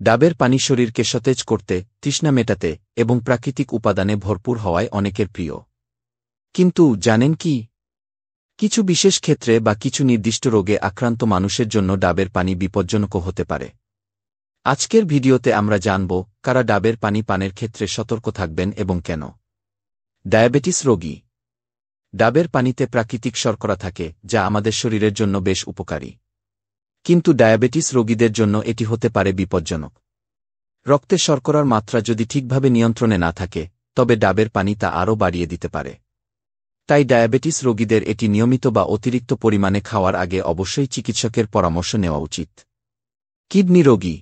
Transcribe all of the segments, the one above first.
ডাবের পানি শরীরকে সতেজ করতে, তৃষ্ণা মেটাতে এবং প্রাকৃতিক উপাদানে ভরপুর হওয়ায় অনেকের প্রিয়। কিন্তু জানেন কি, কিছু বিশেষ ক্ষেত্রে বা কিছু নির্দিষ্ট রোগে আক্রান্ত মানুষের জন্য ডাবের পানি বিপজ্জনকও হতে পারে। আজকের ভিডিওতে আমরা জানব কারা ডাবের পানি পানের ক্ষেত্রে সতর্ক থাকবেন এবং কেন। ডায়াবেটিস রোগী। ডাবের পানিতে প্রাকৃতিক শর্করা থাকে যা আমাদের শরীরের জন্য বেশ উপকারী। কিন্তু ডায়াবেটিস রোগীদের জন্য এটি হতে পারে বিপজ্জনক। রক্তে শর্করার মাত্রা যদি ঠিকভাবে নিয়ন্ত্রণে না থাকে, তবে ডাবের পানি তা আরও বাড়িয়ে দিতে পারে। তাই ডায়াবেটিস রোগীদের এটি নিয়মিত বা অতিরিক্ত পরিমাণে খাওয়ার আগে অবশ্যই চিকিৎসকের পরামর্শ নেওয়া উচিত। কিডনি রোগী।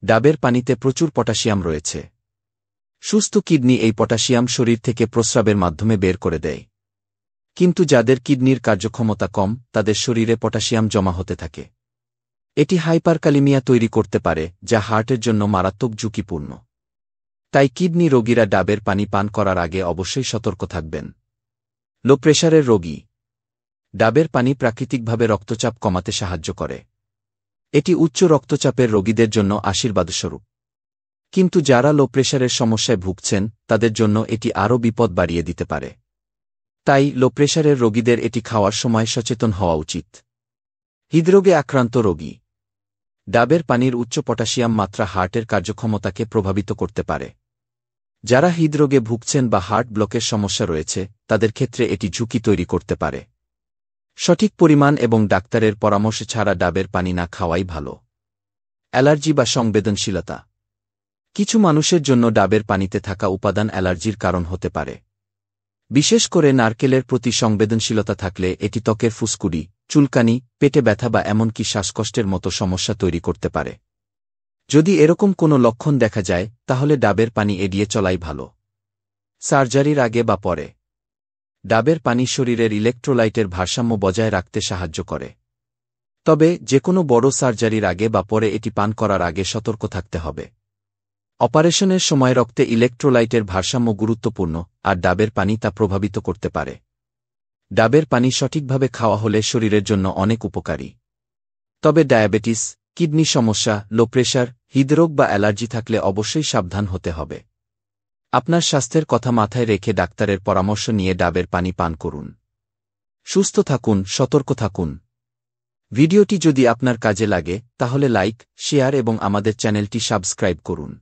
ডাবের পানিতে প্রচুর পটাশিয়াম রয়েছে। সুস্থ কিডনি এই পটাশিয়াম শরীর থেকে প্রস্রাবের মাধ্যমে বের করে দেয়। কিন্তু যাদের কিডনির কার্যক্ষমতা কম, তাদের শরীরে পটাশিয়াম জমা হতে থাকে। এটি হাইপারকালিমিয়া তৈরি করতে পারে, যা হার্টের জন্য মারাত্মক ঝুঁকিপূর্ণ। তাই কিডনি রোগীরা ডাবের পানি পান করার আগে অবশ্যই সতর্ক থাকবেন। লো প্রেশারের রোগী। ডাবের পানি প্রাকৃতিকভাবে রক্তচাপ কমাতে সাহায্য করে। এটি উচ্চ রক্তচাপের রোগীদের জন্য আশীর্বাদস্বরূপ। কিন্তু যারা লো প্রেশারের সমস্যায় ভুগছেন, তাদের জন্য এটি আরও বিপদ বাড়িয়ে দিতে পারে। তাই লো প্রেশারের রোগীদের এটি খাওয়ার সময় সচেতন হওয়া উচিত। হৃদরোগে আক্রান্ত রোগী। ডাবের পানির উচ্চ পটাশিয়াম মাত্রা হার্টের কার্যক্ষমতাকে প্রভাবিত করতে পারে। যারা হৃদরোগে ভুগছেন বা হার্ট ব্লকের সমস্যা রয়েছে, তাদের ক্ষেত্রে এটি ঝুঁকি তৈরি করতে পারে। সঠিক পরিমাণ এবং ডাক্তারের পরামর্শ ছাড়া ডাবের পানি না খাওয়াই ভালো। অ্যালার্জি বা সংবেদনশীলতা। কিছু মানুষের জন্য ডাবের পানিতে থাকা উপাদান অ্যালার্জির কারণ হতে পারে। বিশেষ করে নারকেলের প্রতি সংবেদনশীলতা থাকলে এটি ত্বকের ফুসকুড়ি, চুলকানি, পেটে ব্যথা বা এমনকি শ্বাসকষ্টের মতো সমস্যা তৈরি করতে পারে। যদি এরকম কোনো লক্ষণ দেখা যায়, তাহলে ডাবের পানি এড়িয়ে চলাই ভালো। সার্জারির আগে বা পরে। ডাবের পানি শরীরের ইলেকট্রোলাইটের ভারসাম্য বজায় রাখতে সাহায্য করে। তবে যেকোনো বড় সার্জারির আগে বা পরে এটি পান করার আগে সতর্ক থাকতে হবে। অপারেশনের সময় রক্তে ইলেকট্রোলাইটের ভারসাম্য গুরুত্বপূর্ণ, আর ডাবের পানি তা প্রভাবিত করতে পারে। ডাবের পানি সঠিকভাবে খাওয়া হলে শরীরের জন্য অনেক উপকারী। তবে ডায়াবেটিস, কিডনি সমস্যা, লো প্রেশার, হৃদরোগ বা অ্যালার্জি থাকলে অবশ্যই সাবধান হতে হবে। আপনার স্বাস্থ্যের কথা মাথায় রেখে ডাক্তারের পরামর্শ নিয়ে ডাবের পানি পান করুন। সুস্থ থাকুন, সতর্ক থাকুন। ভিডিওটি যদি আপনার কাজে লাগে, তাহলে লাইক, শেয়ার এবং আমাদের চ্যানেলটি সাবস্ক্রাইব করুন।